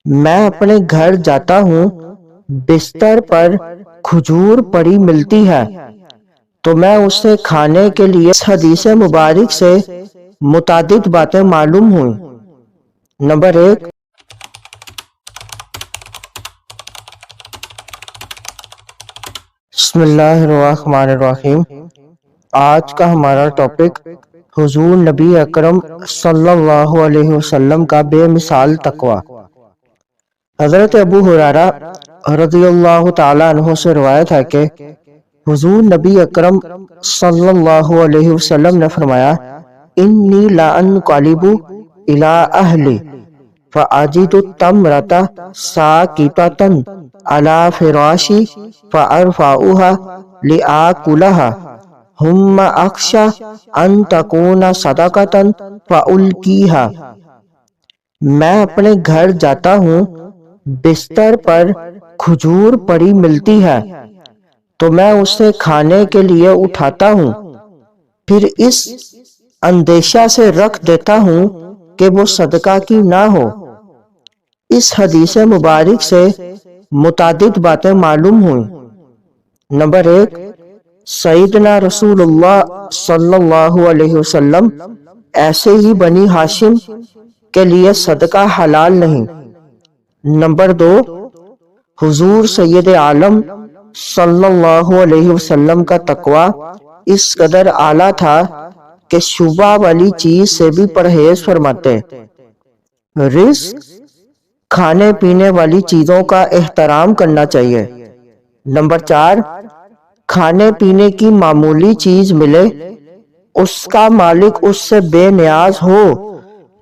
میں اپنے گھر جاتا ہوں، بستر پر کھجور پڑی ملتی ہے تو میں اسے کھانے کے لیے اس حدیث مبارک سے متعدد باتیں معلوم ہوئیں۔ نمبر 1، بسم اللہ الرحمن الرحیم۔ آج کا ہمارا ٹاپک حضور نبی اکرم صلی اللہ علیہ وسلم کا بے مثال تقوی۔ حضرت ابو ہریرہ رضی اللہ تعالیٰ عنہ سے روایت ہے کہ حضور نبی اکرم صلی اللہ علیہ وسلم نے فرمایا، انی لا انقلب الی اہلی فاجد التمرۃ ساقطۃ علی فراشی فارفعها لآکلها ثم اخشی ان تکون صدقۃ فالقیها۔ میں اپنے گھر جاتا ہوں، بستر پر کھجور پڑی ملتی ہے تو میں اسے کھانے کے لیے اٹھاتا ہوں، پھر اس اندیشہ سے رکھ دیتا ہوں کہ وہ صدقہ کی نہ ہو۔ اس حدیث مبارک سے متعدد باتیں معلوم ہوئیں۔ نمبر 1، سیدنا رسول اللہ صلی اللہ علیہ وسلم ایسے ہی بنی ہاشم کے لیے صدقہ حلال نہیں۔ نمبر 2، حضور سید عالم صلی اللہ علیہ وسلم کا تقوی اس قدر اعلیٰ تھا کہ شبہ والی چیز سے بھی پرہیز فرماتے۔ رزق، کھانے پینے والی چیزوں کا احترام کرنا چاہیے۔ نمبر 4، کھانے پینے کی معمولی چیز ملے، اس کا مالک اس سے بے نیاز ہو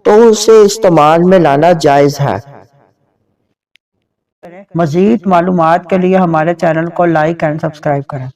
تو اسے استعمال میں لانا جائز ہے۔ مزید معلومات کے لیے ہمارے چینل کو لائک اینڈ سبسکرائب کریں۔